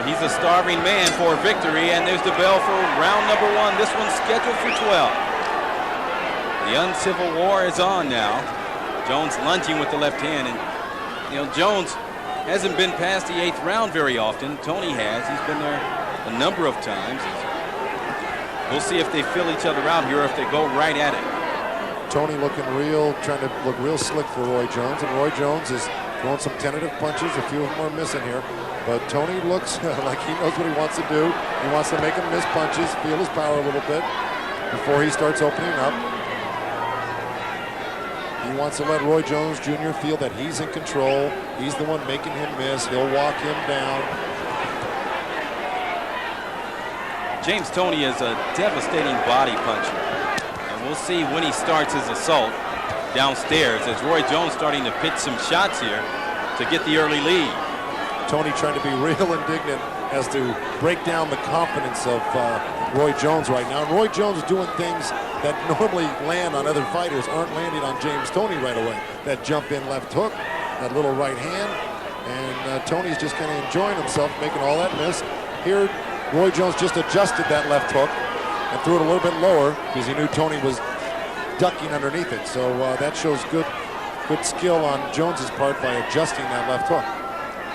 He's a starving man for a victory, and there's the bell for round number 1. This one's scheduled for 12. The uncivil war is on now. Jones lunging with the left hand, and Jones hasn't been past the 8th round very often. Toney has. He's been there a number of times. We'll see if they fill each other out here or if they go right at it. Toney trying to look real slick for Roy Jones, and Roy Jones is throwing some tentative punches. A few of them are missing here, but Toney looks like he knows what he wants to do. He wants to make him miss punches, feel his power a little bit before he starts opening up. He wants to let Roy Jones Jr. feel that he's in control. He's the one making him miss. He'll walk him down. James Toney is a devastating body puncher. We'll see when he starts his assault downstairs, as Roy Jones starting to pitch some shots here to get the early lead. Toney trying to be real indignant as to break down the confidence of Roy Jones right now. And Roy Jones doing things that normally land on other fighters aren't landing on James Toney right away. That jump in left hook, that little right hand, and Toney's just kind of enjoying himself, making all that miss. Here, Roy Jones just adjusted that left hook and threw it a little bit lower because he knew Toney was ducking underneath it. So that shows good skill on Jones's part by adjusting that left hook.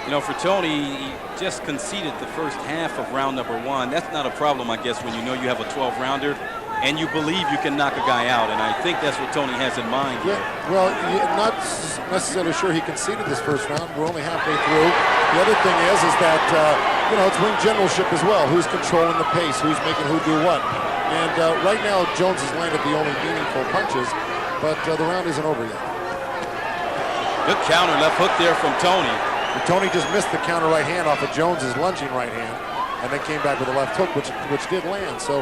For Toney, he just conceded the first half of round number 1. That's not a problem, I guess, when you know you have a 12-rounder and you believe you can knock a guy out. And I think that's what Toney has in mind here. Yeah, well, not necessarily sure he conceded this first round. We're only halfway through. The other thing is that, it's ring generalship as well. Who's controlling the pace? Who's making who do what? And right now, Jones has landed the only meaningful punches, but the round isn't over yet. Good counter left hook there from Toney. And Toney just missed the counter right hand off of Jones's lunging right hand, and then came back with a left hook, which did land. So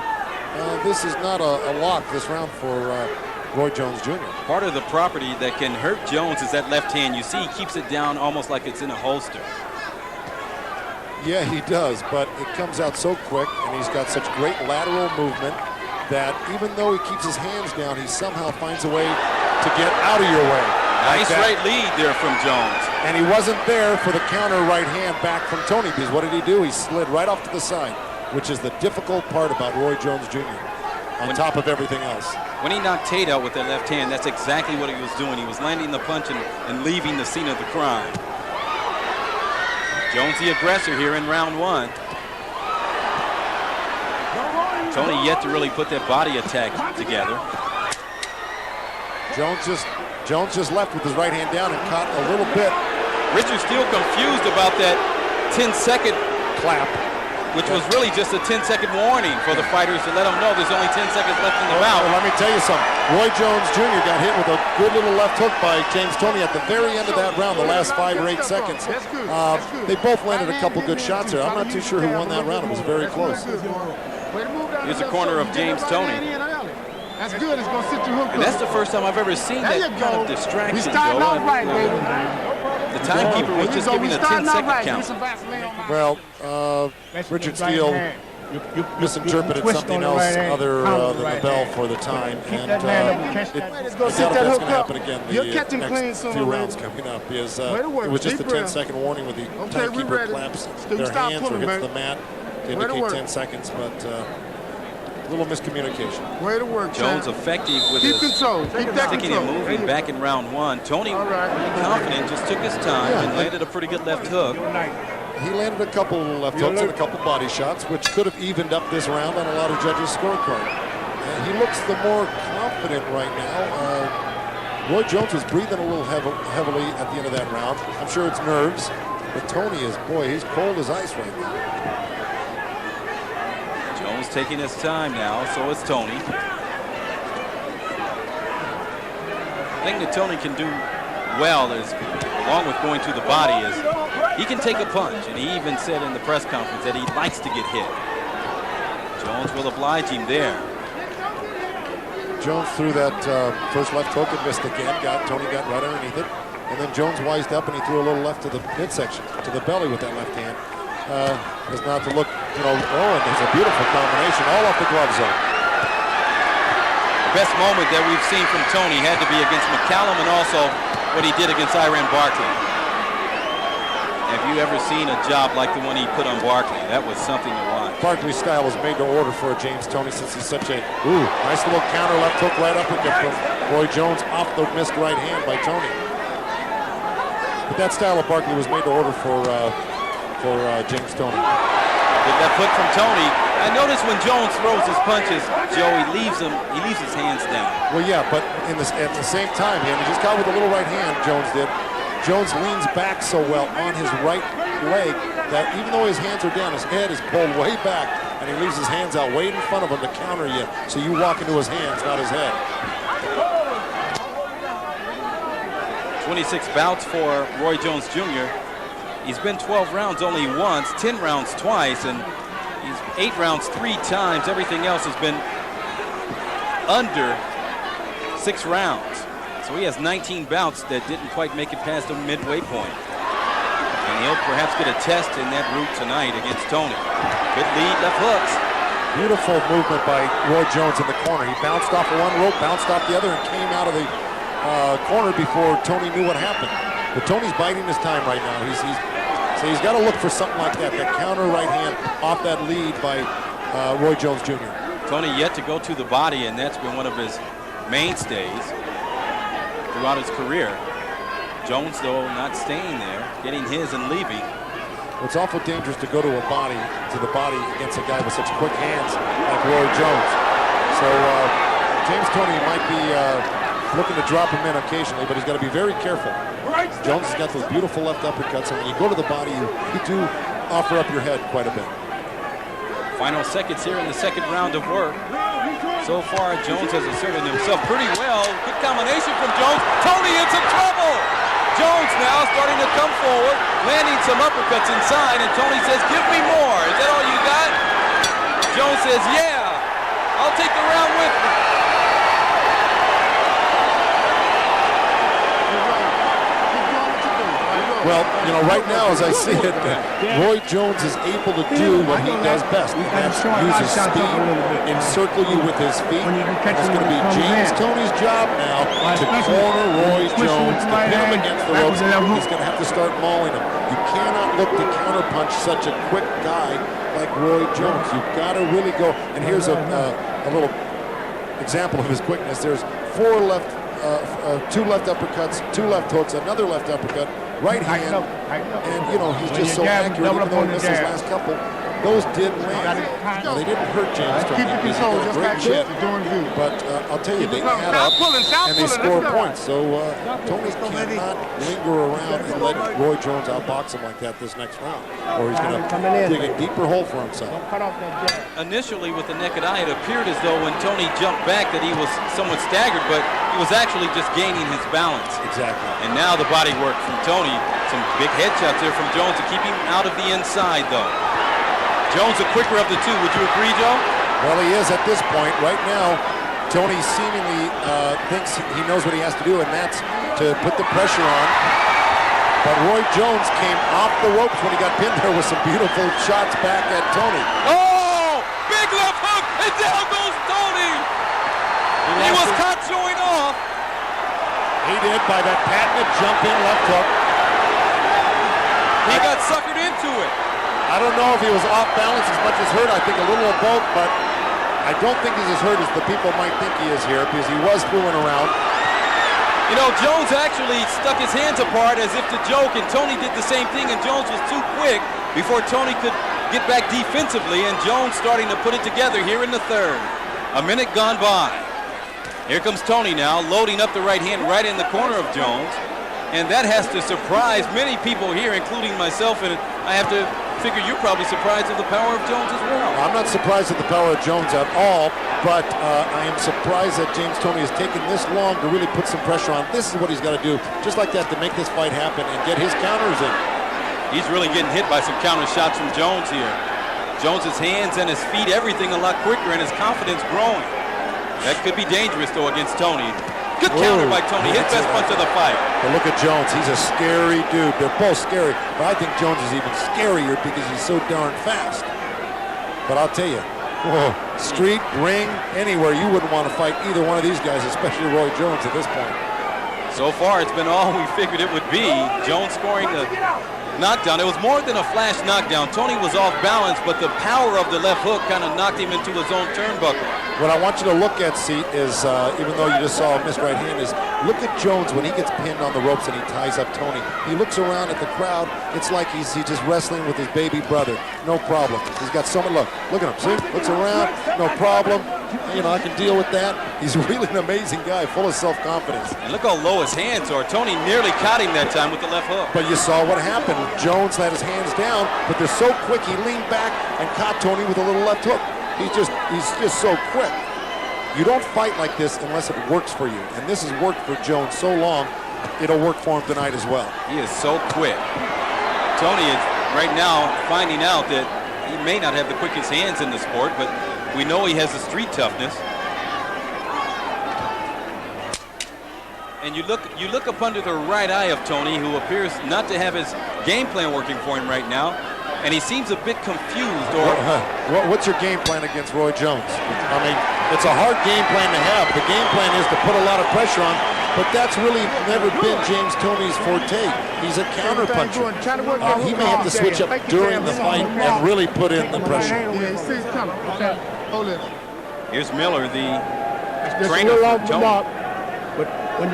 this is not a lock this round for Roy Jones Jr. Part of the property that can hurt Jones is that left hand. You see he keeps it down almost like it's in a holster. Yeah, he does, but it comes out so quick, and he's got such great lateral movement that even though he keeps his hands down, he somehow finds a way to get out of your way. Nice right lead there from Jones. And he wasn't there for the counter right hand back from Toney, because what did he do? He slid right off to the side, which is the difficult part about Roy Jones Jr. on top of everything else. When he knocked Tate out with that left hand, that's exactly what he was doing. He was landing the punch and leaving the scene of the crime. Jones the aggressor here in round 1. Toney yet to really put that body attack together. Jones just left with his right hand down and caught a little bit. Richard's still confused about that 10-second clap, which was really just a 10-second warning for the fighters to let them know there's only 10 seconds left in the bout. Well, let me tell you something. Roy Jones Jr. got hit with a good little left hook by James Toney at the very end of that round, the last 5 or 8 seconds. They both landed a couple good shots there. I'm not too sure who won that round. It was very close. Here's the corner of James Toney. That's good. It's going to sit your hook. And that's the first time I've ever seen that kind of distraction. We starting off right, baby. The timekeeper was just giving a 10-second count. Well, Richard Steele misinterpreted something else other than the bell for the time, and I doubt if that's going to happen again the next few rounds coming up. Because it was just a 10-second warning with the timekeeper claps their hands or hits the mat to indicate 10 seconds, but a little miscommunication. Way to work, Jones effective with his sticking and moving back in round 1. Toney, confident, just took his time and landed a pretty good left hook. He landed a couple left hooks and a couple body shots, which could have evened up this round on a lot of judges' scorecard. He looks the more confident right now. Roy Jones was breathing a little heavily at the end of that round. I'm sure it's nerves, but Toney is, boy, he's cold as ice right now. Jones taking his time now, so is Toney. The thing that Toney can do well is, along with going to the body, is he can take a punch, and he even said in the press conference that he likes to get hit. Jones will oblige him there. Jones threw that first left hook and missed again. Toney got right underneath it, and then Jones wised up and he threw a little left to the midsection, to the belly with that left hand. As not to look, and there's a beautiful combination all off the glove zone. The best moment that we've seen from Toney had to be against McCallum, and also what he did against Iran Barkley. Have you ever seen a job like the one he put on Barkley? That was something to watch. Barkley's style was made to order for James Toney since he's such a nice little counter left hook right uppercut from Roy Jones off the missed right hand by Toney. But that style of Barkley was made to order for James Toney. Good left hook from Toney. I notice when Jones throws his punches, Joe, he leaves his hands down. Well, yeah, but at the same time, he just got with a little right hand, Jones did. Jones leans back so well on his right leg that even though his hands are down, his head is pulled way back, and he leaves his hands out way in front of him to counter you, so you walk into his hands, not his head. 26 bouts for Roy Jones Jr. He's been 12 rounds only once, 10 rounds twice, and he's 8 rounds 3 times. Everything else has been under 6 rounds. So he has 19 bouts that didn't quite make it past the midway point. And he'll perhaps get a test in that route tonight against Toney. Good lead, left hooks. Beautiful movement by Roy Jones in the corner. He bounced off of one rope, bounced off the other, and came out of the corner before Toney knew what happened. But Tony's biding his time right now. So he's got to look for something like that counter right hand off that lead by Roy Jones Jr. Toney yet to go to the body, and that's been one of his mainstays throughout his career. Jones, though, not staying there, getting his and leaving. It's awful dangerous to go to the body against a guy with such quick hands like Roy Jones. So James Toney might be looking to drop him in occasionally, but he's got to be very careful. Jones has got those beautiful left uppercuts, and when you go to the body, you do offer up your head quite a bit. Final seconds here in the second round of work. So far, Jones has asserted himself pretty well. Good combination from Jones. Toney in some trouble. Jones now starting to come forward, landing some uppercuts inside, and Toney says, "Give me more." Is that all you got? Jones says, "Yeah, I'll take the round with me." Well, right now, as I see it, Roy Jones is able to do what he does best. And that's use his speed, encircle you with his feet. It's going to be James Toney's job now to corner Roy Jones, to pin him against the ropes. He's going to have to start mauling him. You cannot look to counterpunch such a quick guy like Roy Jones. You've got to really go. And here's a little example of his quickness. There's 2 left uppercuts, 2 left hooks, another left uppercut, right hand, and he's just so accurate, even though he missed his last couple. Those did land. Now, they didn't hurt James Toney. He's doing a great shit. But I'll tell you, they add up and they score points. So Toney cannot linger around and let Roy Jones outbox him like that this next round, or he's going to dig a deeper hole for himself. Initially, with the naked eye, it appeared as though when Toney jumped back that he was somewhat staggered, but he was actually just gaining his balance. Exactly. And now the body work from Toney. Some big headshots there from Jones to keep him out of the inside, though. Jones the quicker of the two. Would you agree, Joe? Well, he is at this point. Right now, Toney seemingly thinks he knows what he has to do, and that's to put the pressure on. But Roy Jones came off the ropes when he got pinned there with some beautiful shots back at Toney. Oh! Big left hook, and down goes Toney! He was caught showing off. He did by that patented jump-in left hook. He got suckered into it. I don't know if he was off balance as much as hurt. I think a little of both, but I don't think he's as hurt as the people might think he is here, because he was fooling around. Jones actually stuck his hands apart as if to joke, and Toney did the same thing, and Jones was too quick before Toney could get back defensively, and Jones starting to put it together here in the third. A minute gone by. Here comes Toney now, loading up the right hand right in the corner of Jones, and that has to surprise many people here, including myself, and I have to figure you're probably surprised at the power of Jones as well. I'm not surprised at the power of Jones at all, but I am surprised that James Toney has taken this long to really put some pressure on. This is what he's got to do, just like that, to make this fight happen and get his counters in. He's really getting hit by some counter shots from Jones here. Jones's hands and his feet, everything a lot quicker, and his confidence growing. That could be dangerous, though, against Toney. Good counter by Toney, his best punch of the fight. But look at Jones, he's a scary dude. They're both scary, but I think Jones is even scarier because he's so darn fast. But I'll tell you, street, ring, anywhere, you wouldn't want to fight either one of these guys, especially Roy Jones at this point. So far, it's been all we figured it would be. Jones scoring the knockdown. It was more than a flash knockdown. Toney was off balance, but the power of the left hook kind of knocked him into his own turnbuckle. What I want you to look at, see, is even though you just saw a missed right hand, is look at Jones when he gets pinned on the ropes and he ties up Toney. He looks around at the crowd. It's like he's just wrestling with his baby brother. No problem. He's got so much. Look at him. See, looks around. No problem. You know, I can deal with that. He's really an amazing guy, full of self-confidence. And look how low his hands are. Toney nearly caught him that time with the left hook. But you saw what happened. Jones had his hands down, but they're so quick. He leaned back and caught Toney with a little left hook. He's just so quick. You don't fight like this unless it works for you. And this has worked for Jones so long, it'll work for him tonight as well. He is so quick. Toney is right now finding out that he may not have the quickest hands in the sport, but we know he has the street toughness. And you look up under the right eye of Toney, who appears not to have his game plan working for him right now. And he seems a bit confused. What's your game plan against Roy Jones? I mean, it's a hard game plan to have. The game plan is to put a lot of pressure on, but that's really never been James Toney's forte. He's a counter-puncher. He may have to switch up during the fight and really put in the pressure. Here's Miller, the trainer for Toney. But when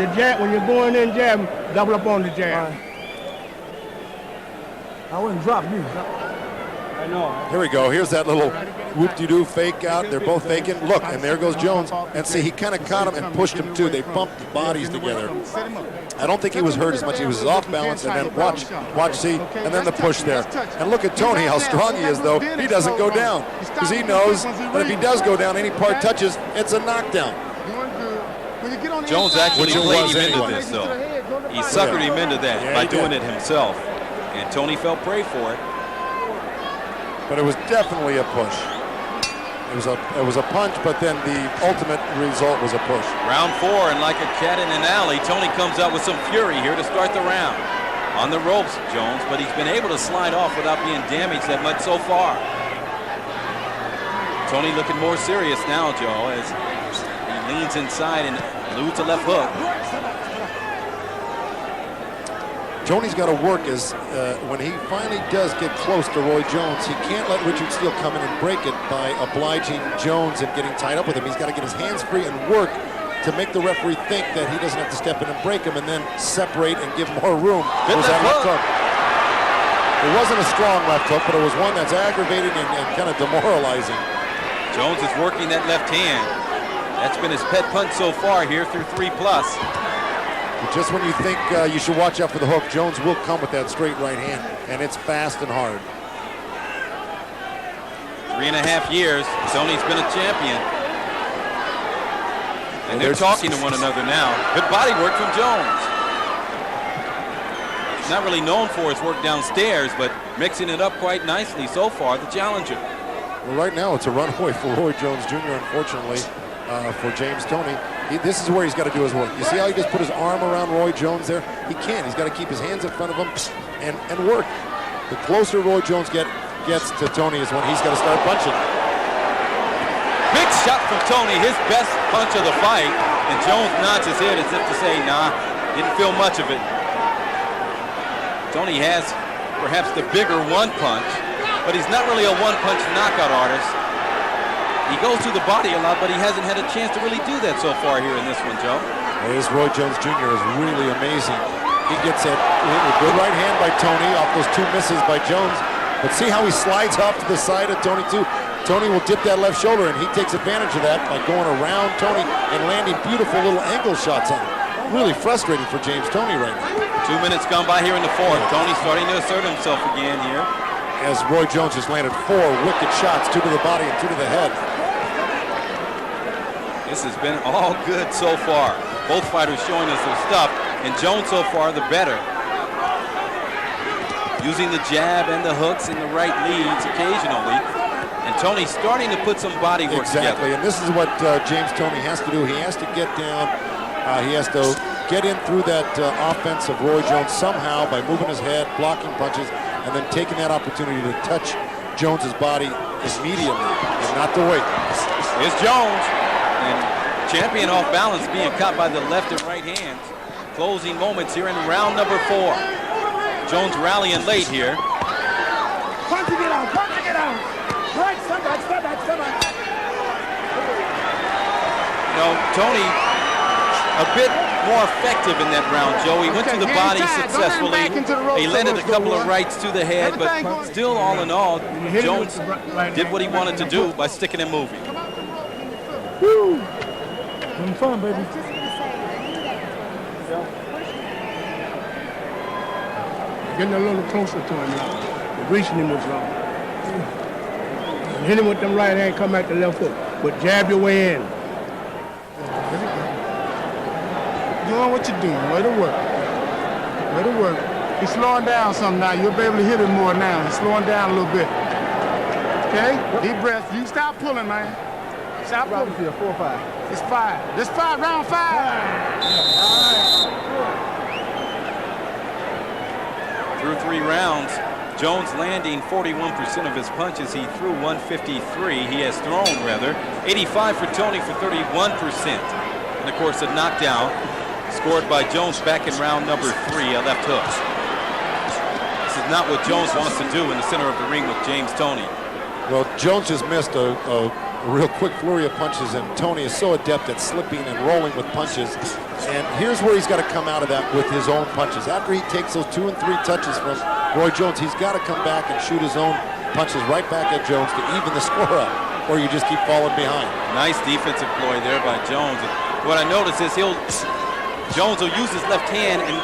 you're going in jab, double up on the jab. I wouldn't drop you. I know. Here we go. Here's that little whoop-de-doo fake out. They're both faking. Look, and there goes Jones. And see, he kind of caught him and pushed him too. They bumped the bodies together. I don't think he was hurt as much. He was off balance. And then watch, see, and then the push there. And look at Toney, how strong he is, though. He doesn't go down because he knows that if he does go down, any part touches, it's a knockdown. Jones actually played him into this, though. He suckered him into that by doing it himself. And Toney fell prey for it. But it was definitely a push. It was a punch, but then the ultimate result was a push. Round 4, and like a cat in an alley, Toney comes out with some fury here to start the round. On the ropes, Jones, but he's been able to slide off without being damaged that much so far. Toney looking more serious now, Joe, as he leans inside and eludes a left hook. Toney's got to work as when he finally does get close to Roy Jones, he can't let Richard Steele come in and break it by obliging Jones and getting tied up with him. He's got to get his hands free and work to make the referee think that he doesn't have to step in and break him and then separate and give more room. Good left hook. It wasn't a strong left hook, but it was one that's aggravating and kind of demoralizing. Jones is working that left hand. That's been his pet punch so far here through 3+. Just when you think you should watch out for the hook, Jones will come with that straight right hand, and it's fast and hard. 3.5 years, Toney's been a champion. And they're talking to one another now. Good body work from Jones. He's not really known for his work downstairs, but mixing it up quite nicely so far, the challenger. Well, right now it's a runaway for Roy Jones Jr., unfortunately, for James Toney. This is where he's got to do his work. You see how he just put his arm around Roy Jones there? He can't. He's got to keep his hands in front of him and work. The closer Roy Jones gets to Toney is when he's got to start punching. Big shot from Toney, his best punch of the fight. And Jones nods his head as if to say, nah, didn't feel much of it. Toney has perhaps the bigger one punch, but he's not really a one-punch knockout artist. He goes to the body a lot, but he hasn't had a chance to really do that so far here in this one, Joe. Well, this Roy Jones Jr. is really amazing. He gets a good right hand by Toney off those 2 misses by Jones. But see how he slides off to the side of Toney, too. Toney will dip that left shoulder, and he takes advantage of that by going around Toney and landing beautiful little angle shots on him. Really frustrating for James Toney right now. 2 minutes gone by here in the 4th. Toney starting to assert himself again here. As Roy Jones just landed 4 wicked shots, 2 to the body and 2 to the head. This has been all good so far. Both fighters showing us their stuff, and Jones so far the better. Using the jab and the hooks and the right leads occasionally. And Toney starting to put some body work together. Exactly, and this is what James Toney has to do. He has to get down. He has to get in through that offense of Roy Jones somehow by moving his head, blocking punches, and then taking that opportunity to touch Jones's body immediately and not to wait. Here's Jones. And champion off balance, being caught by the left and right hands. Closing moments here in round number 4. Jones rallying late here. Punching it out, punching it out. Right, step back, step back, step back. You know, Toney a bit more effective in that round, Joe. He went to the body successfully. He landed a couple of rights to the head, but still, all in all, Jones did what he wanted to do by sticking and moving. Woo! Having fun, baby. Getting a little closer to him now. Reaching him was wrong. Hit him with them right hand, come back to left foot. But jab your way in. Doing what you're doing. Way to work. Way to work. He's slowing down some now. You'll be able to hit him more now. He's slowing down a little bit. Okay? Deep breath. You stop pulling, man. Stop pulling. 4 or 5. It's 5. This 5, round 5. Through 3 rounds, Jones landing 41% of his punches. He threw 153. He has thrown, rather. 85 for Toney for 31%. And, of course, a knockdown scored by Jones back in round number 3, a left hook. This is not what Jones wants to do in the center of the ring with James Toney. Well, Jones just missed a real quick flurry of punches, and Toney is so adept at slipping and rolling with punches. And here's where he's got to come out of that with his own punches. After he takes those 2 and 3 touches from Roy Jones, he's got to come back and shoot his own punches right back at Jones to even the score up, or you just keep falling behind. Nice defensive ploy there by Jones. And what I notice is Jones will use his left hand and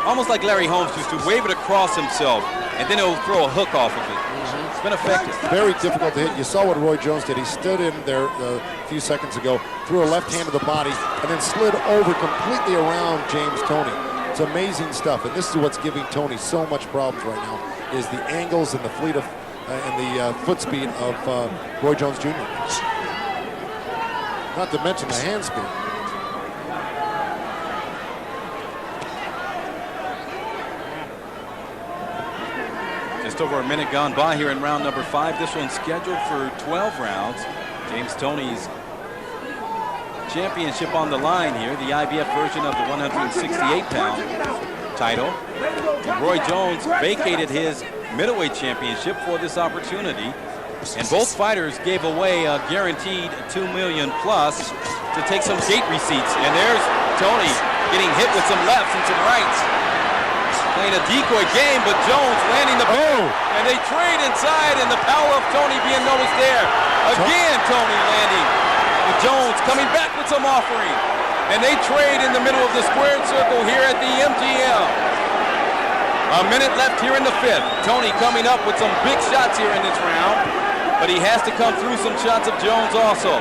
almost like Larry Holmes used to wave it across himself, and then he'll throw a hook off of it. It's been effective. Very difficult to hit. You saw what Roy Jones did. He stood in there a few seconds ago, threw a left hand to the body, and then slid over completely around James Toney. It's amazing stuff, and this is what's giving Toney so much problems right now, is the angles and the fleet of and the foot speed of Roy Jones Jr. Not to mention the hand speed. Just over a minute gone by here in round number 5. This one's scheduled for 12 rounds. James Toney's championship on the line here, the IBF version of the 168-pound title. And Roy Jones vacated his middleweight championship for this opportunity. And both fighters gave away a guaranteed $2 million plus to take some gate receipts. And there's Toney getting hit with some lefts and some rights. Playing a decoy game, but Jones landing the boom. And they trade inside, and the power of Toney being noticed there. Again, Toney landing. And Jones coming back with some offering. And they trade in the middle of the squared circle here at the MGM. A minute left here in the 5th. Toney coming up with some big shots here in this round, but he has to come through some shots of Jones also.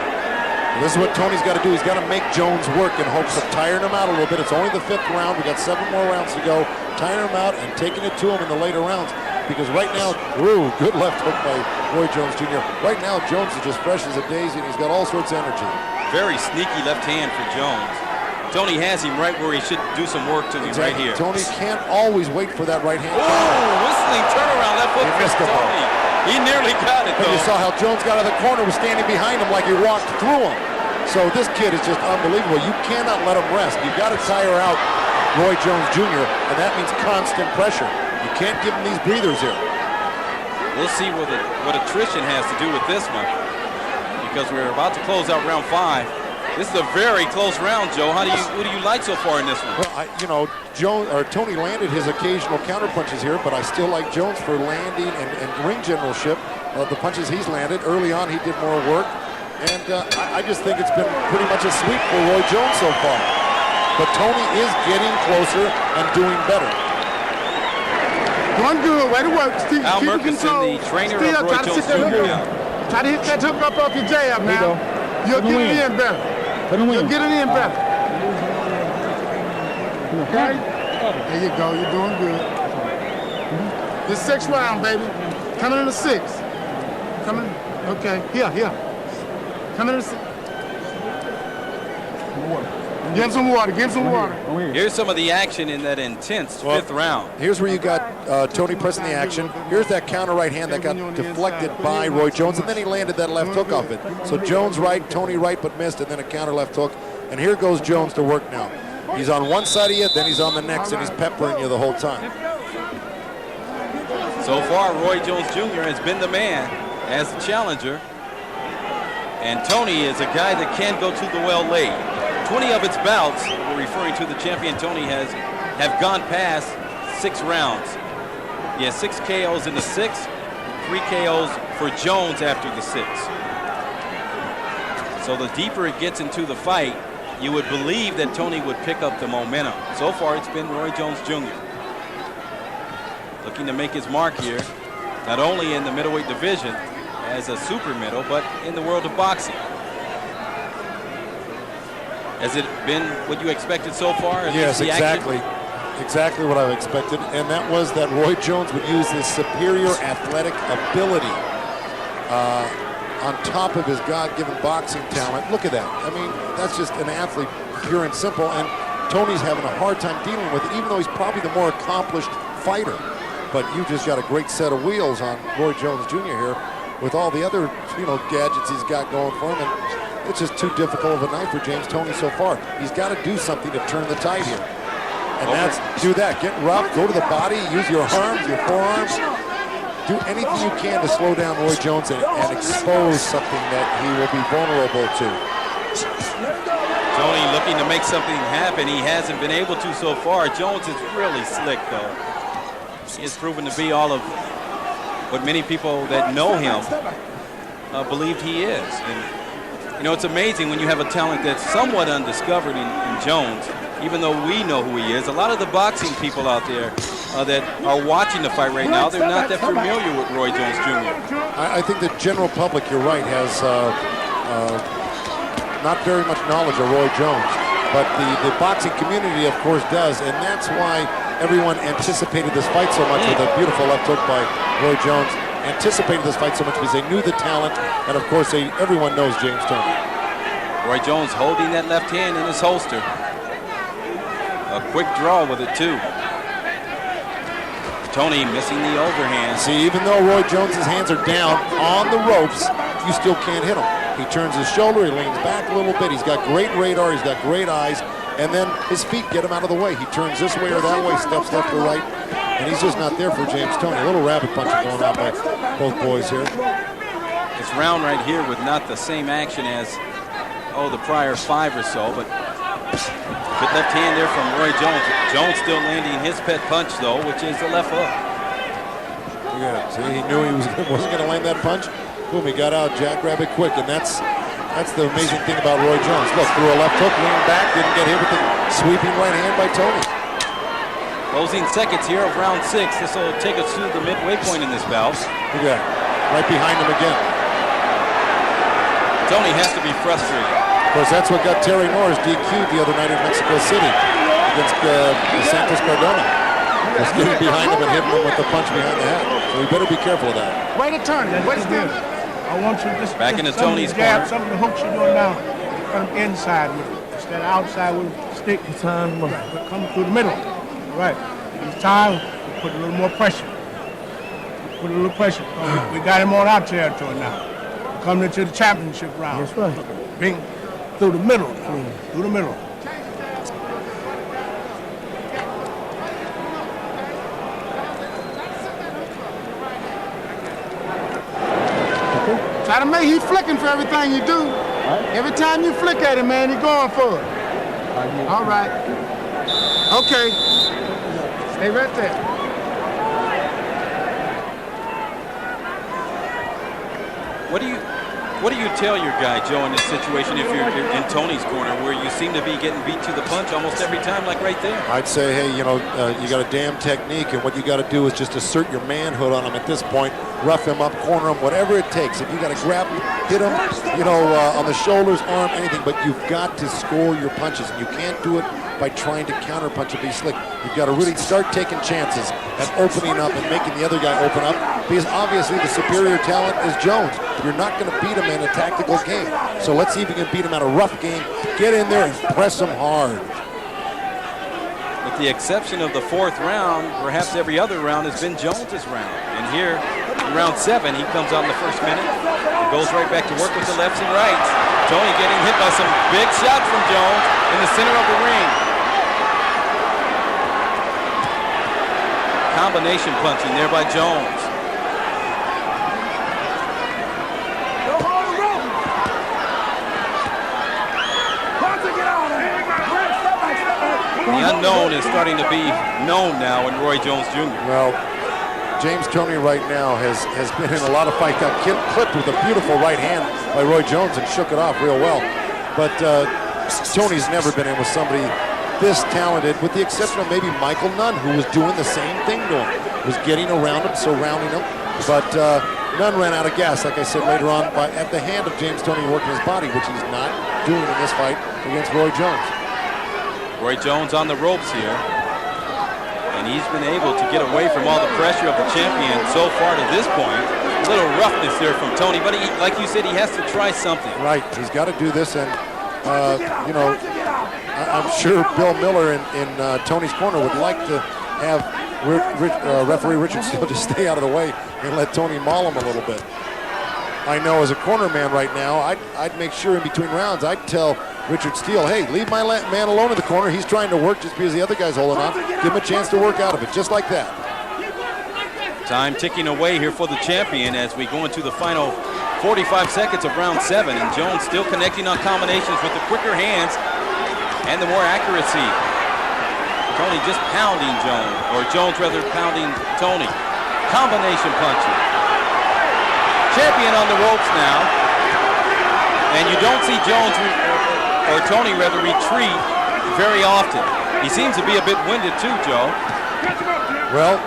This is what Toney's got to do. He's got to make Jones work in hopes of tiring him out a little bit. It's only the 5th round. We got 7 more rounds to go. Tiring him out and taking it to him in the later rounds. Because right now, good left hook by Roy Jones Jr. Right now, Jones is just fresh as a daisy, and he's got all sorts of energy. Very sneaky left hand for Jones. Toney has him right where he should do some work to him right here. Toney can't always wait for that right hand. Oh, whistling turnaround left hook for Toney. He nearly got it, though. But you saw how Jones got out of the corner, was standing behind him like he walked through him. So this kid is just unbelievable. You cannot let him rest. You've got to tire out Roy Jones Jr., and that means constant pressure. You can't give him these breathers here. We'll see what attrition has to do with this one, because we're about to close out round 5. This is a very close round, Joe. Who do you like so far in this one? Well, Toney landed his occasional counter punches here, but I still like Jones for landing and ring generalship of the punches he's landed. Early on, he did more work, and I just think it's been pretty much a sweep for Roy Jones so far. But Toney is getting closer and doing better. Doing good. Way to work. Steve, Al Murkison, the trainer of Roy Jones Jr. Try to hit that hook up off your jab now. You'll get it in better. You'll get it in better. Okay? There you go. You're doing good. This 6th round, baby. Coming in the 6th. Coming. Okay. Here. Coming in the 6th. Get him some water. Get him some water. Here's some of the action in that intense 5th round. Here's where you got Toney pressing the action. Here's that counter right hand that got deflected by Roy Jones, and then he landed that left hook off it. So Jones right, Toney right, but missed, and then a counter left hook. And here goes Jones to work now. He's on one side of you, then he's on the next, and he's peppering you the whole time. So far, Roy Jones Jr. has been the man as the challenger. And Toney is a guy that can go to the well late. 20 of its bouts, we're referring to the champion Toney, have gone past 6 rounds. He has 6 KOs in the 6th, 3 KOs for Jones after the 6th. So the deeper it gets into the fight, you would believe that Toney would pick up the momentum. So far, it's been Roy Jones Jr. looking to make his mark here, not only in the middleweight division as a super middle, but in the world of boxing. Has it been what you expected so far? Yes, exactly. Exactly what I expected, and that was that Roy Jones would use his superior athletic ability on top of his God-given boxing talent. Look at that. I mean, that's just an athlete, pure and simple, and Toney's having a hard time dealing with it, even though he's probably the more accomplished fighter. But you just got a great set of wheels on Roy Jones Jr. here with all the other, gadgets he's got going for him, and it's just too difficult of a night for James Toney so far. He's got to do something to turn the tide here. And that's do that. Get rough, go to the body, use your arms, your forearms. Do anything you can to slow down Roy Jones and expose something that he will be vulnerable to. Toney looking to make something happen. He hasn't been able to so far. Jones is really slick, though. He has proven to be all of what many people that know him believed he is. And, it's amazing when you have a talent that's somewhat undiscovered in Jones, even though we know who he is. A lot of the boxing people out there that are watching the fight right now, they're not that familiar with Roy Jones Jr. I think the general public, you're right, has not very much knowledge of Roy Jones. But the boxing community, of course, does. And that's why everyone anticipated this fight so much with a beautiful left hook by Roy Jones. Anticipated this fight so much because they knew the talent. And, of course, everyone knows James Toney. Roy Jones holding that left hand in his holster. A quick draw with it, too. Toney missing the overhand. See, even though Roy Jones's hands are down on the ropes, you still can't hit him. He turns his shoulder, he leans back a little bit. He's got great radar, he's got great eyes, and then his feet get him out of the way. He turns this way or that way, steps left or right, and he's just not there for James Toney. A little rabbit punching going on by both boys here. This round right here with not the same action as, the prior 5 or so, but good left hand there from Roy Jones. Jones still landing his pet punch, though, which is the left hook. Yeah, see, he knew he wasn't going to land that punch. Boom, he got out jackrabbit quick, and that's the amazing thing about Roy Jones. Look, threw a left hook, leaned back, didn't get hit with the sweeping right hand by Toney. Closing seconds here of round 6. This will take us to the midway point in this bout. Look at that, right behind him again. Toney has to be frustrated. Of course, that's what got Terry Norris DQ'd the other night in Mexico City against Santos Cardona. Just getting behind him and hitting him with the punch behind the head. So we better be careful of that. Way to turn it. Way to do it. I want you to just back into Toney's corner. Some of the hooks you're doing now, come inside with it instead of outside with a stick. Come through the middle. All right. Each time, put a little more pressure. Put a little pressure. We got him on our territory now. Coming into the championship round. That's right. Bing. Through the middle. Through the middle. Try to make, he's flicking for everything you do. Every time you flick at him, man, he's going for it. All right. Okay. Stay right there. What do you tell your guy, Joe, in this situation if you're in Toney's corner where you seem to be getting beat to the punch almost every time, like right there? I'd say, hey, you got a damn technique, and what you got to do is just assert your manhood on him at this point, rough him up, corner him, whatever it takes. If you got to grab him, hit him, on the shoulders, arm, anything, but you've got to score your punches, and you can't do it by trying to counterpunch and be slick. You've got to really start taking chances at opening up and making the other guy open up, because obviously the superior talent is Jones. You're not going to beat him in a tactical game. So let's see if you can beat him at a rough game. Get in there and press him hard. With the exception of the 4th round, perhaps every other round has been Jones's round. And here, in round 7, he comes out in the first minute and goes right back to work with the lefts and rights. Toney getting hit by some big shots from Jones in the center of the ring. Combination punching there by Jones. The unknown is starting to be known now in Roy Jones Jr. Well, James Toney right now has been in a lot of fights. Got clipped with a beautiful right hand by Roy Jones and shook it off real well. But Tony's never been in with somebody this talented, with the exception of maybe Michael Nunn, who was doing the same thing to him. Was getting around him, surrounding him. But Nunn ran out of gas, like I said later on, at the hand of James Toney working his body, which he's not doing in this fight against Roy Jones. Roy Jones on the ropes here. And he's been able to get away from all the pressure of the champion so far to this point. A little roughness there from Toney, but like you said, he has to try something. Right, he's got to do this, and you know, I'm sure Bill Miller in Tony's corner would like to have referee Richard Steele just stay out of the way and let Toney maul him a little bit. I know as a corner man right now, I'd make sure in between rounds, I'd tell Richard Steele, hey, leave my man alone in the corner. He's trying to work just because the other guy's holding on. Give him a chance to work out of it, just like that. Time ticking away here for the champion as we go into the final 45 seconds of round 7, and Jones still connecting on combinations with the quicker hands and the more accuracy. Toney just pounding Jones, or Jones rather pounding Toney. Combination punching. Champion on the ropes now, and you don't see Jones or Toney rather retreat very often. He seems to be a bit winded too, Joe. Well,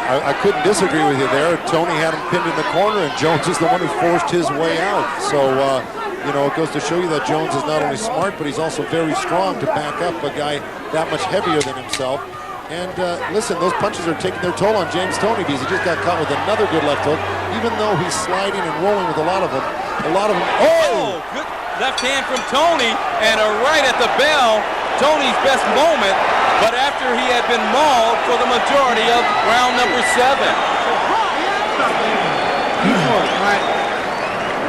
I couldn't disagree with you there. Toney had him pinned in the corner, and Jones is the one who forced his way out. So, you know, it goes to show you that Jones is not only smart, but he's also very strong to back up a guy that much heavier than himself. And listen, those punches are taking their toll on James Toney because he just got caught with another good left hook, even though he's sliding and rolling with a lot of them. Oh, good left hand from Toney, and right at the bell, Toney's best moment, but after he had been mauled for the majority of round number 7.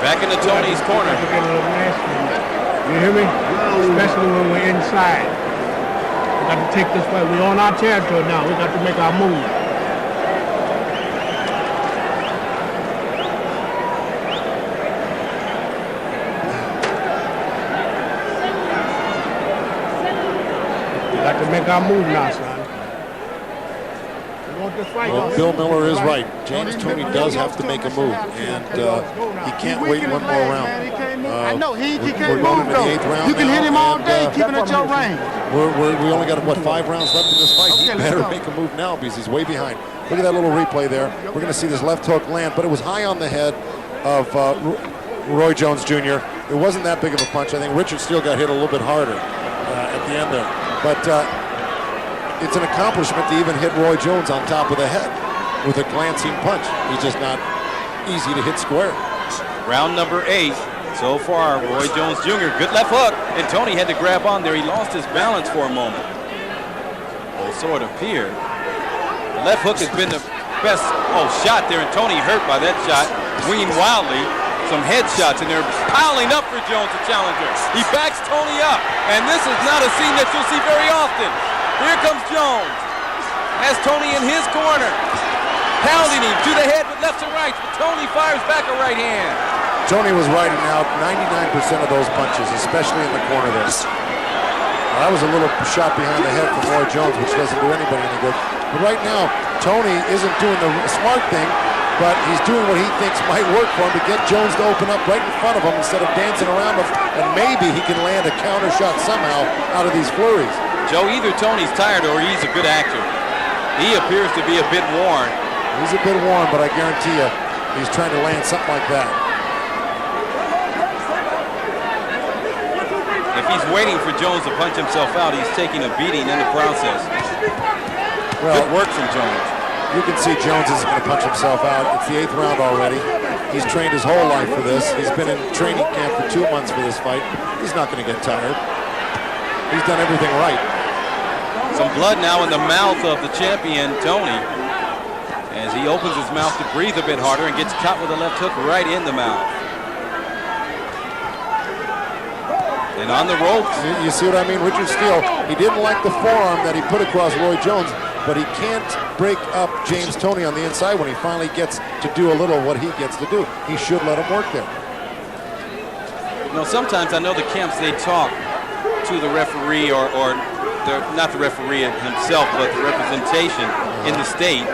Back into Toney's corner. You hear me? Especially when we're inside. We got to take this fight. We're on our territory now. We got to make our move. We got to make our move now, son. Well, Bill Miller is right. James Toney does have to make a move, and he can't wait one more round. I know, he can't we're going move, into the 8th round. You can now, hit him all day, keeping at your range. We only got, what, 5 rounds left in this fight? Okay, He better make a move now because he's way behind. Look at that little replay there. We're going to see this left hook land, but it was high on the head of Roy Jones Jr. It wasn't that big of a punch. I think Richard Steele got hit a little bit harder at the end there. But it's an accomplishment to even hit Roy Jones on top of the head with a glancing punch. He's just not easy to hit square. Round number 8. So far, Roy Jones Jr., good left hook, and Toney had to grab on there. He lost his balance for a moment. Well, so it appeared. The left hook has been the best shot there, and Toney hurt by that shot, winging wildly. Some headshots, and they're piling up for Jones, the challenger. He backs Toney up, and this is not a scene that you'll see very often. Here comes Jones. Has Toney in his corner, pounding him to the head with lefts and rights, but Toney fires back a right hand. Toney was riding out 99% of those punches, especially in the corner there. That was a little shot behind the head from Roy Jones, which doesn't do anybody any good. But right now, Toney isn't doing the smart thing, but he's doing what he thinks might work for him to get Jones to open up right in front of him instead of dancing around him, and maybe he can land a counter shot somehow out of these flurries. Joe, either Toney's tired or he's a good actor. He appears to be a bit worn. He's a bit worn, but I guarantee you, he's trying to land something like that. If he's waiting for Jones to punch himself out, he's taking a beating in the process. Well, good work from Jones. You can see Jones isn't going to punch himself out. It's the 8th round already. He's trained his whole life for this. He's been in training camp for 2 months for this fight. He's not going to get tired. He's done everything right. Some blood now in the mouth of the champion, Toney, as he opens his mouth to breathe a bit harder and gets caught with a left hook right in the mouth. And on the ropes. You see what I mean? Richard Steele, he didn't like the forearm that he put across Roy Jones. but he can't break up James Toney on the inside when he finally gets to do a little what he gets to do. He should let him work there. You know, sometimes I know the camps, they talk to the referee or not the referee himself, but the representation in the state,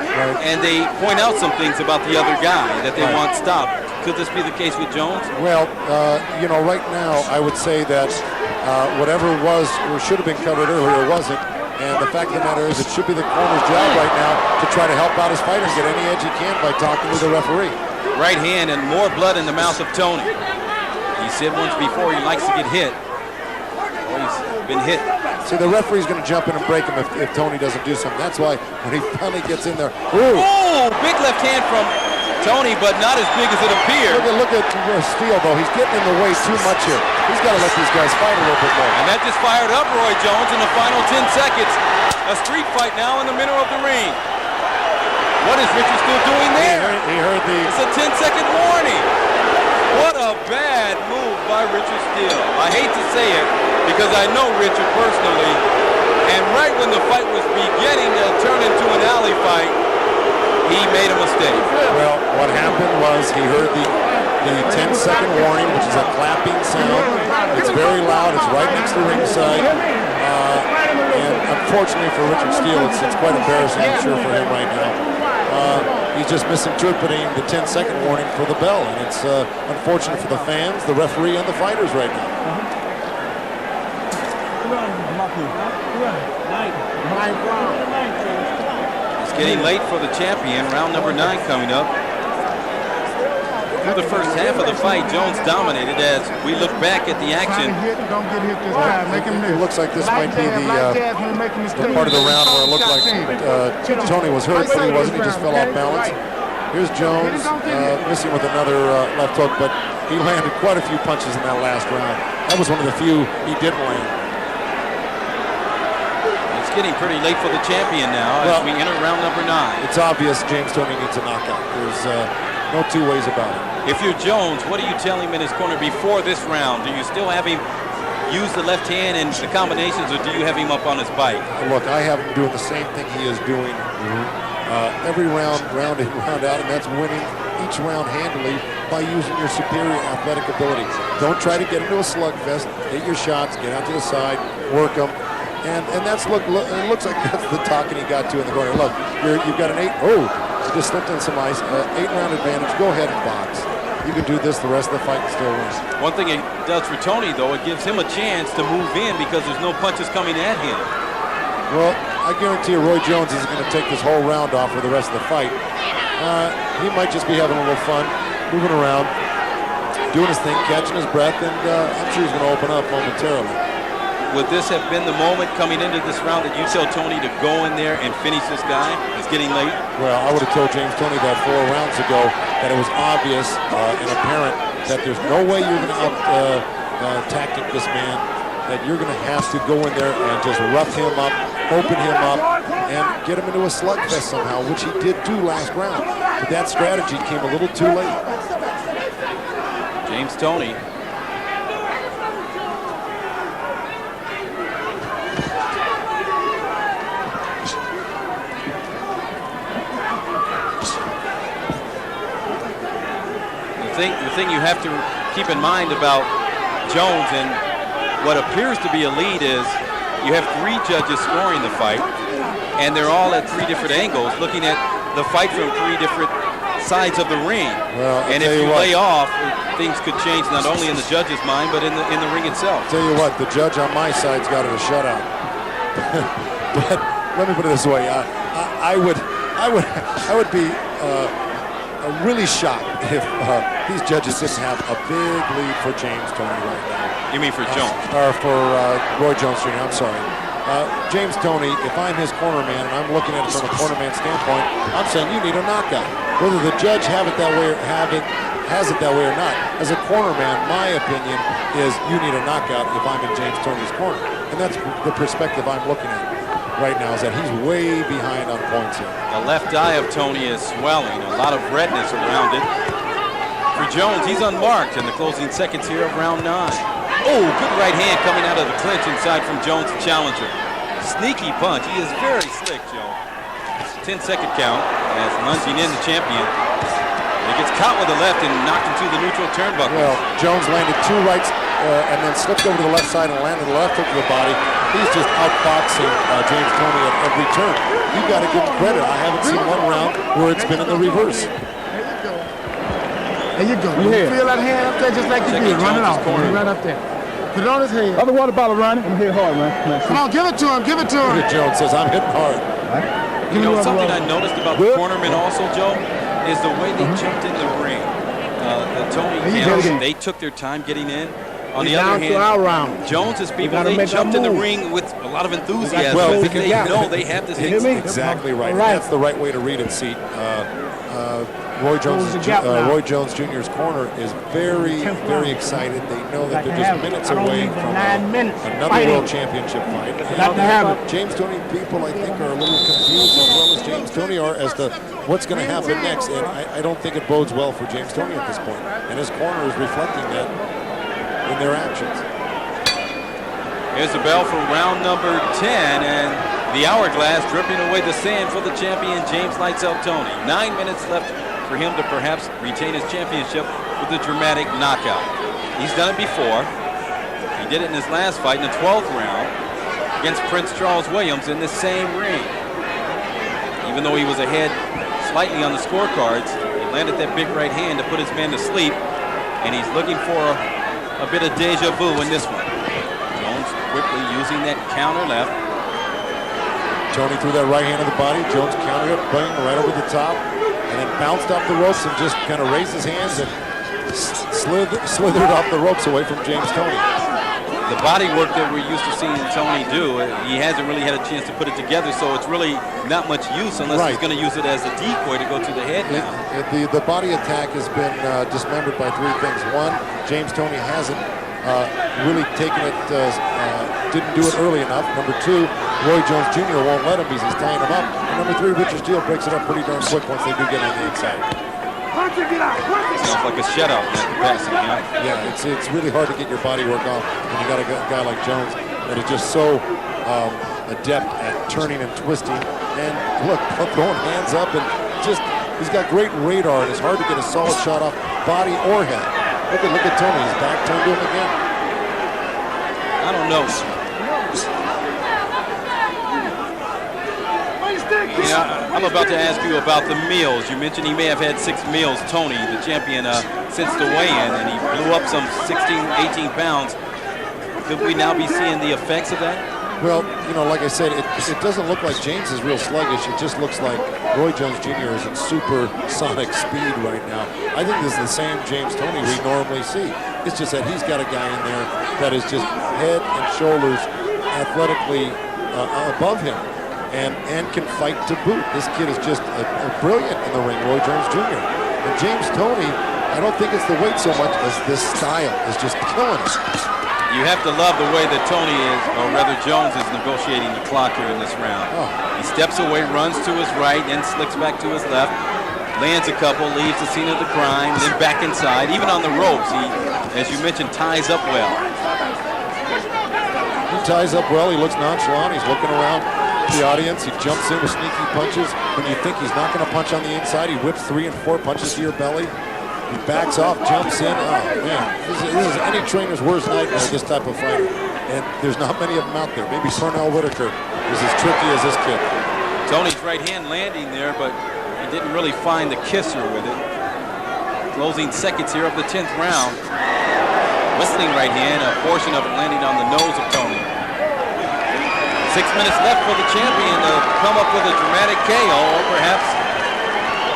and they point out some things about the other guy that they want stopped. Could this be the case with Jones? Well, you know, right now I would say that whatever was or should have been covered earlier wasn't. And the fact of the matter is, it should be the corner's job right now to try to help out his fighter and get any edge he can by talking to the referee. Right hand and more blood in the mouth of Toney. He said once before he likes to get hit. Well, he's been hit. See, the referee's going to jump in and break him if Toney doesn't do something. That's why when he finally gets in there, ooh! Oh, big left hand from Toney, but not as big as it appeared. Look at Steele, though. He's getting in the way too much here. He's got to let these guys fight a little bit more. And that just fired up Roy Jones in the final 10 seconds. A street fight now in the middle of the ring. What is Richard Steele doing there? He heard the... It's a 10-second warning. What a bad move by Richard Steele. I hate to say it because I know Richard personally. And right when the fight was beginning to turn into an alley fight, he made a mistake. Well, what happened was he heard the 10-second warning, which is a clapping sound. It's very loud. It's right next to ringside. And unfortunately for Richard Steele, it's quite embarrassing, I'm sure, for him right now. He's just misinterpreting the 10-second warning for the bell, and it's unfortunate for the fans, the referee, and the fighters right now. It's getting late for the champion. Round number 9 coming up. Through the first half of the fight, Jones dominated as we look back at the action. Don't get hit this time. Make him miss. It looks like this might be the part of the round where it looked like Toney was hurt, but he wasn't. He just fell off balance. Here's Jones missing with another left hook, but he landed quite a few punches in that last round. That was one of the few he didn't land. It's getting pretty late for the champion now as we enter round number 9. It's obvious James Toney needs a knockout. There's no two ways about it. If you're Jones, what do you tell him in his corner before this round? Do you still have him use the left hand and the combinations, or do you have him up on his bike? Look, I have him doing the same thing he is doing every round in, round out, and that's winning each round handily by using your superior athletic ability. Don't try to get into a slugfest. Hit your shots, get out to the side, work them. And that's, look, it looks like that's the talking he got to in the corner. Look, you've got an 8. Oh, you just slipped on some ice. 8-round advantage. Go ahead and box. You can do this the rest of the fight and still win. One thing it does for Toney, though, it gives him a chance to move in because there's no punches coming at him. Well, I guarantee you Roy Jones is going to take this whole round off for the rest of the fight. He might just be having a little fun, moving around, doing his thing, catching his breath, and I'm sure he's going to open up momentarily. Would this have been the moment coming into this round that you tell Toney to go in there and finish this guy? It's getting late. Well, I would have told James Toney that 4 rounds ago that it was obvious and apparent that there's no way you're going to tactic this man, that you're going to have to go in there and just rough him up, open him up, and get him into a slugfest somehow, which he did do last round. But that strategy came a little too late. James Toney. The thing you have to keep in mind about Jones and what appears to be a lead is you have 3 judges scoring the fight, and they're all at 3 different angles, looking at the fight from 3 different sides of the ring. Well, and if you lay off, things could change not only in the judge's mind, but in the ring itself. Tell you what, the judge on my side's got it a shutout. But let me put it this way: I would be really shocked if these judges didn't have a big lead for James Toney right now. You mean for Jones? Or for Roy Jones Jr., I'm sorry. James Toney, if I'm his corner man and I'm looking at it from a corner man standpoint, I'm saying you need a knockout. Whether the judge has it that way or not, as a corner man, my opinion is you need a knockout if I'm in James Toney's corner. And that's the perspective I'm looking at right now, is that he's way behind on points here. The left eye of Toney is swelling, a lot of redness around it. For Jones, he's unmarked in the closing seconds here of round 9. Oh, good right hand coming out of the clinch inside from Jones, the challenger. Sneaky punch. He is very slick, Joe. 10-second count as lunging in the champion. He gets caught with the left and knocked into the neutral turnbuckle. Well, Jones landed 2 rights and then slipped over to the left side and landed the left hook to the body. He's just outboxing James Toney at every turn. You got to give him credit. I haven't seen one round where it's been in the reverse. There you go. You feel that hand up there just like you did. Run it off. Right up there. Put it on his head. Other water bottle, Ronnie. I'm here hard, man. Come on, give it to him. Give it to him. Jones says, I'm hitting hard. You know, something I noticed about the cornermen also, Joe, is the way they jumped in the ring. The Toney camps, they took their time getting in. On the other hand, Jones's people, they jumped in the ring with a lot of enthusiasm. Well, because they know they have this. Exactly right. That's the right way to read it, see. Roy Jones Jr.'s corner is very, very excited. They know that they're just minutes away from another world championship fight. And James Toney people, I think, are a little confused as well as James Toney are as to what's going to happen next. And I don't think it bodes well for James Toney at this point. And his corner is reflecting that in their actions. Here's the bell for round number 10, and the hourglass dripping away the sand for the champion, James Lights Out Toney. 9 minutes left for him to perhaps retain his championship with a dramatic knockout. He's done it before. He did it in his last fight in the 12th round against Prince Charles Williams in the same ring. Even though he was ahead slightly on the scorecards, he landed that big right hand to put his man to sleep, and he's looking for a bit of deja vu in this one. Jones quickly using that counter left. Toney threw that right hand to the body. Jones countered it, bang, right over the top, and then bounced off the ropes and just kind of raised his hands and slithered off the ropes away from James Toney. The body work that we're used to seeing Toney do, he hasn't really had a chance to put it together, so it's really not much use unless he's going to use it as a decoy to go to the head now. The body attack has been dismembered by 3 things. One, James Toney hasn't really taken it, didn't do it early enough. Number 2, Roy Jones Jr. won't let him because he's tying him up. And number 3, Richard Steele breaks it up pretty darn quick once they do get on the inside. Sounds like a shutout in that capacity, huh? Yeah, it's really hard to get your body work off when you got a guy like Jones that is just so adept at turning and twisting. And look, throwing hands up and just, he's got great radar and it's hard to get a solid shot off body or head. Look at Toney, his back turned to him again. I don't know. I'm about to ask you about the meals. You mentioned he may have had 6 meals, Toney, the champion, since the weigh-in, and he blew up some 16, 18 pounds. Could we now be seeing the effects of that? Well, you know, like I said, it doesn't look like James is real sluggish. It just looks like Roy Jones Jr. is at supersonic speed right now. I think this is the same James Toney we normally see. It's just that he's got a guy in there that is just head and shoulders athletically above him and can fight to boot. This kid is just brilliant in the ring, Roy Jones Jr. And James Toney, I don't think it's the weight so much as this style is just killing him. You have to love the way that Toney is, or rather Jones is negotiating the clock here in this round. He steps away, runs to his right, then slicks back to his left, lands a couple, leaves the scene of the crime, then back inside. Even on the ropes, he, as you mentioned, ties up well. He ties up well. He looks nonchalant. He's looking around the audience. He jumps in with sneaky punches. When you think he's not going to punch on the inside, he whips 3 and 4 punches to your belly. He backs off, jumps in. Oh, man. This is any trainer's worst nightmare, this type of fighter. And there's not many of them out there. Maybe Pernell Whitaker is as tricky as this kid. Toney's right hand landing there, but he didn't really find the kisser with it. Closing seconds here of the 10th round. Whistling right hand, a portion of it landing on the nose of Toney. 6 minutes left for the champion to come up with a dramatic KO, or perhaps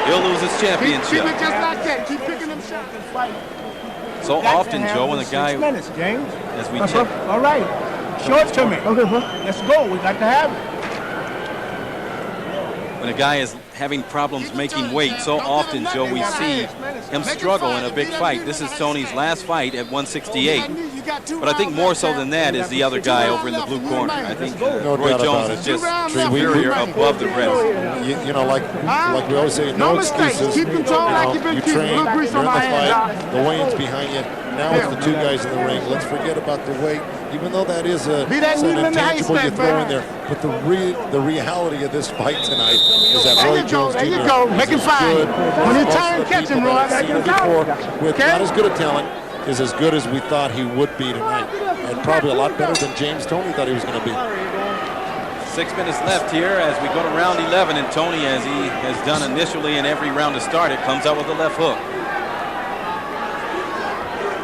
he'll lose his championship. Keep it just like that. Keep picking them shots and fight. So often, Joe, when a guy, 6 minutes, James. as we check, All right. Show it to me. Okay, bro. Let's go. We got to have it. when a guy having problems making weight. So often, Joe, we see him struggle in a big fight. This is Toney's last fight at 168. But I think more so than that is the other guy over in the blue corner. I think Roy Jones is just superior above the rest. You know, like we always say, no excuses. Keep control like you've been You keeping. train, you're in Grease the on my hands. fight, the weigh-in's behind you. Now it's the two guys in the ring. Let's forget about the weight, even though that is an intangible you throw in there. But the reality of this fight tonight is that Roy Jones Jr. There you go. Make him fine. When you turn, catch him, Roy. With not as good a talent, is as good as we thought he would be tonight. And probably a lot better than James Toney thought he was going to be. 6 minutes left here as we go to round 11, and Toney, as he has done initially in every round to start it, comes out with a left hook.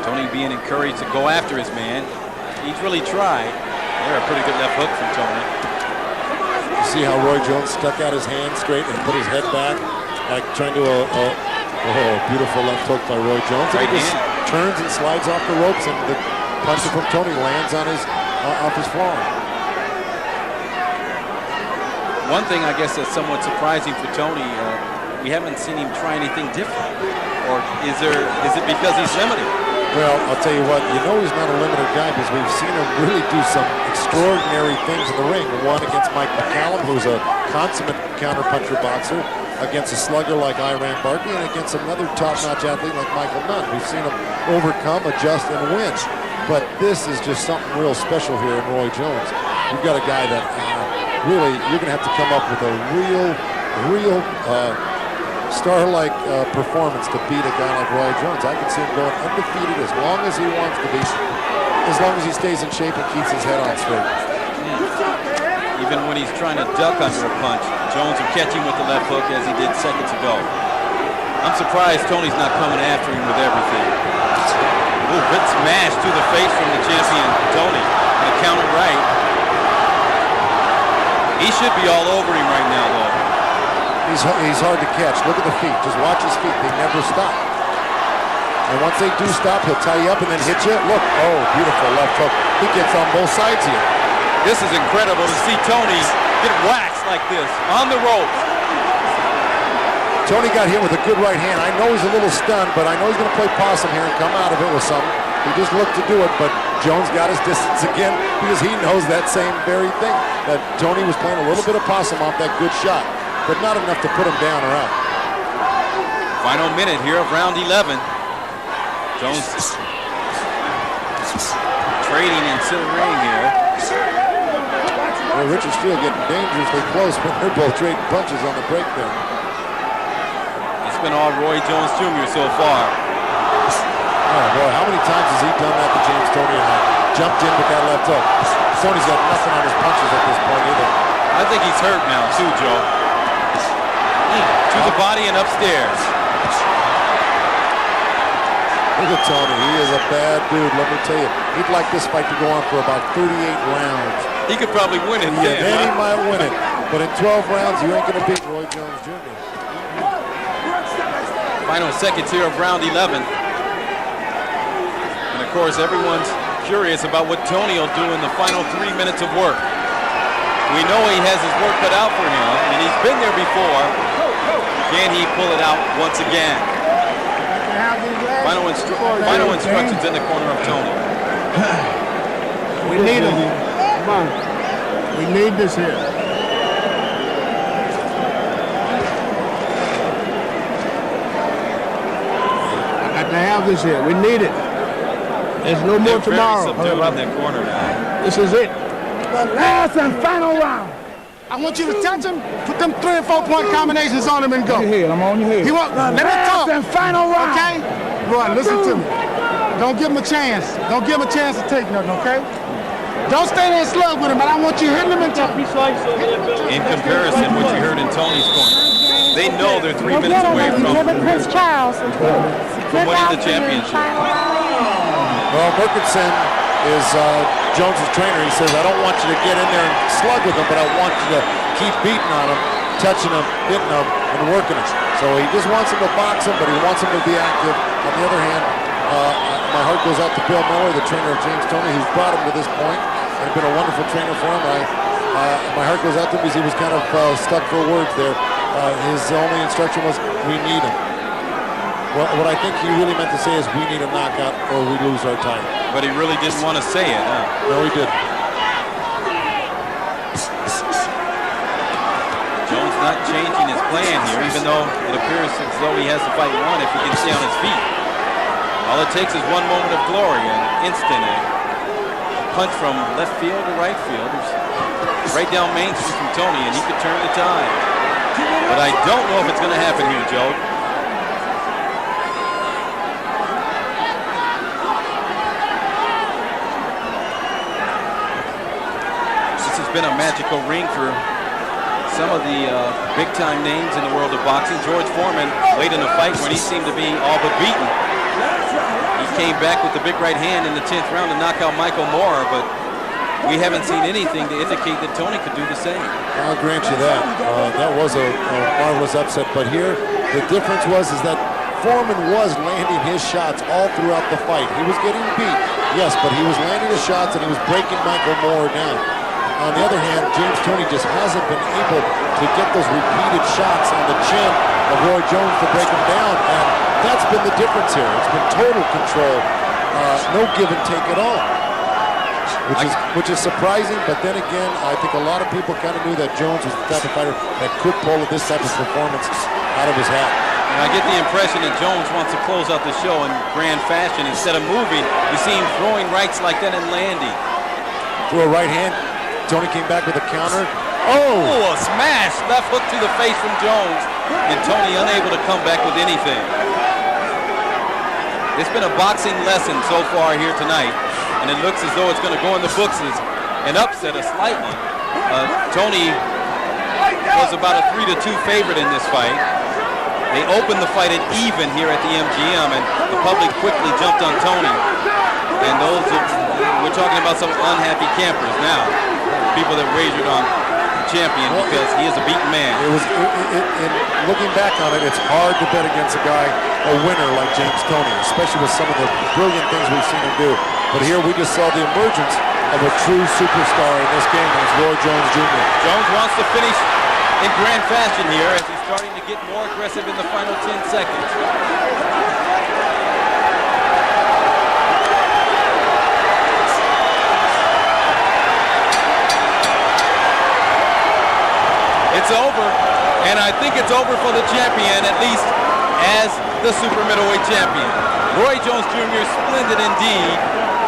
Toney being encouraged to go after his man. He's really tried. They're a pretty good left hook from Toney. You see how Roy Jones stuck out his hand straight and put his head back, like trying to beautiful left hook by Roy Jones. Right and he just hand. turns and slides off the ropes, and the punch from Toney lands on his off his forearm. One thing I guess that's somewhat surprising for Toney, we haven't seen him try anything different. Or is it because he's limited? Well, I'll tell you what, you know he's not a limited guy because we've seen him really do some extraordinary things in the ring. One against Mike McCallum, who's a consummate counterpuncher boxer, against a slugger like Iran Barkley, and against another top-notch athlete like Michael Nunn. We've seen him overcome, adjust, and win. But this is just something real special here in Roy Jones. You've got a guy that really, you're going to have to come up with a real star-like performance to beat a guy like Roy Jones. I can see him going undefeated as long as he wants to be, as long as he stays in shape and keeps his head on straight. Even when he's trying to duck under a punch, Jones will catch him with the left hook as he did seconds ago. I'm surprised Toney's not coming after him with everything. Ooh, good smash to the face from the champion, Toney. And a counter right. He should be all over him right now, though. He's hard to catch. Look at the feet. Just watch his feet. They never stop. And once they do stop, he'll tie you up and then hit you. Look, oh, beautiful left hook. He gets on both sides here. This is incredible to see Toney get waxed like this on the ropes. Toney got hit with a good right hand. I know he's a little stunned, but I know he's going to play possum here and come out of it with something. He just looked to do it, but Jones got his distance again because he knows that same very thing, that Toney was playing a little bit of possum off that good shot, but not enough to put him down or out. Final minute here of round 11. Jones trading into the ring here. Well, Richard Steele getting dangerously close, but they're both trading punches on the break there. It's been all Roy Jones Jr. so far. Oh boy, how many times has he done that to James Toney and jumped in with that left hook? Toney's got nothing on his punches at this point either. I think he's hurt now too, Joe. To the body and upstairs. Look at Toney. He is a bad dude, let me tell you. He'd like this fight to go on for about 38 rounds. He could probably win it. Yeah, then he might win it. But in 12 rounds, you ain't going to beat Roy Jones Jr. Final seconds here of round 11. And of course, everyone's curious about what Toney will do in the final 3 minutes of work. We know he has his work cut out for him, and he's been there before. Can he pull it out once again? Final instructions in the corner of Toney. We need him. Come on. We need this here. I got to have this here. We need it. There's no more tomorrow. Very subdued in that corner now. This is it. The last and final round. I want you to touch him, put them 3 and 4 point combinations on him and go. On your head, I'm on your head. He won't, let me talk. And final round. Okay? Roy, listen to me. Don't give him a chance. Don't give him a chance to take nothing, okay? Don't stay there and slug with him, but I want you hitting him and talking. In comparison, what you heard in Toney's corner, they know they're 3 minutes away from winning the championship. Well, Merkinson is Jones's trainer. He says, I don't want you to get in there and slug with him, but I want you to keep beating on him, touching him, hitting him, and working him. So he just wants him to box him, but he wants him to be active. On the other hand, my heart goes out to Bill Miller, the trainer of James Toney, who's brought him to this point and been a wonderful trainer for him. My heart goes out to him because he was kind of stuck for words there his only instruction was, we need him. Well, what I think he really meant to say is, we need a knockout or we lose our title. But he really didn't want to say it, huh? No, he didn't. Jones not changing his plan here, even though it appears as though he has the fight won if he can stay on his feet. All it takes is one moment of glory, an instant, a punch from left field to right field. It's right down Main Street from Toney, and he could turn the tide. But I don't know if it's going to happen here, Joe. This has been a magical ring for some of the big-time names in the world of boxing. George Foreman, late in the fight when he seemed to be all but beaten, he came back with the big right hand in the 10th round to knock out Michael Moore, but we haven't seen anything to indicate that Toney could do the same. I'll grant you that. That was a marvelous upset, but here the difference was that Foreman was landing his shots all throughout the fight. He was getting beat, yes, but he was landing his shots and he was breaking Michael Moore down. On the other hand, James Toney just hasn't been able to get those repeated shots on the chin of Roy Jones to break him down, and that's been the difference here. It's been total control, no give and take at all, which is surprising. But then again, I think a lot of people kind of knew that Jones was the type of fighter that could pull this type of performance out of his hat. And I get the impression that Jones wants to close out the show in grand fashion. Instead of moving, you see him throwing rights like that and landing. Threw a right hand. Toney came back with a counter. Oh, a smash! Left hook to the face from Jones. And Toney unable to come back with anything. It's been a boxing lesson so far here tonight. And it looks as though it's going to go in the books as an upset, a slight one. Toney was about a 3-2 favorite in this fight. They opened the fight at even here at the MGM, and the public quickly jumped on Toney. And we're talking about some unhappy campers now. People that wagered on the champion because he is a beaten man. Looking back on it, it's hard to bet against a guy, a winner like James Toney, especially with some of the brilliant things we've seen him do. But here we just saw the emergence of a true superstar in this game, and it's Roy Jones Jr. Jones wants to finish in grand fashion here as he's starting to get more aggressive in the final 10 seconds. It's over, and I think it's over for the champion, at least as the super middleweight champion. Roy Jones Jr., splendid indeed,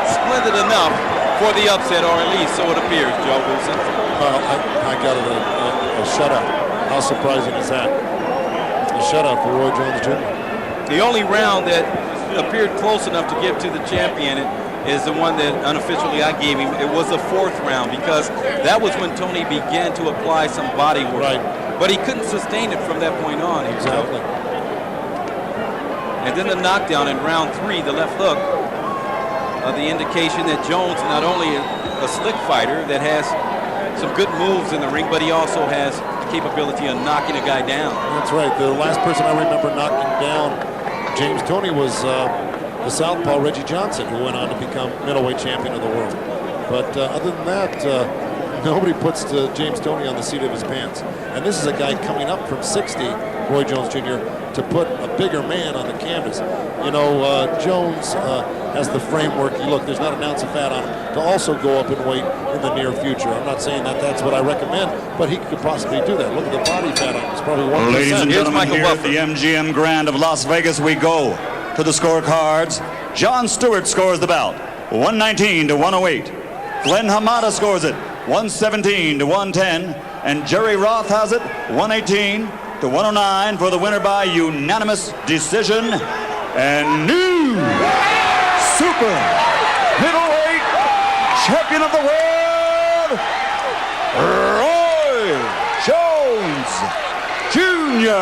splendid enough for the upset, or at least so it appears, Joe Wilson. I got it, a shutout. How surprising is that? A shutout for Roy Jones Jr. The only round that appeared close enough to give to the champion is the one that unofficially I gave him. It was the 4th round because that was when Toney began to apply some body work. Right. But he couldn't sustain it from that point on. Exactly. And then the knockdown in round 3, the left hook, the indication that Jones not only a slick fighter that has some good moves in the ring, but he also has the capability of knocking a guy down. That's right. The last person I remember knocking down James Toney was the southpaw Reggie Johnson, who went on to become middleweight champion of the world. But other than that, nobody puts James Toney on the seat of his pants. And this is a guy coming up from 60, Roy Jones Jr., to put a bigger man on the canvas. You know, Jones has the framework. Look, there's not an ounce of fat on him to also go up in weight in the near future. I'm not saying that that's what I recommend, but he could possibly do that. Look at the body fat on him. It's probably 1%. Ladies and gentlemen, here at the MGM Grand of Las Vegas, we go to the scorecards. John Stewart scores the bout, 119 to 108. Glenn Hamada scores it, 117 to 110. And Jerry Roth has it, 118 to 109 for the winner by unanimous decision. And new super middleweight champion of the world, Roy Jones Jr.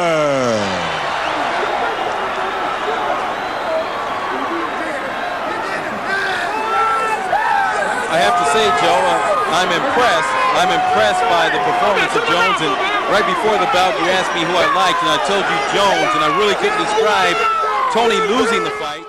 I have to say, Joe, I'm impressed. I'm impressed by the performance of Jones. And right before the bout, you asked me who I liked, and I told you Jones, and I really couldn't describe Toney losing the fight.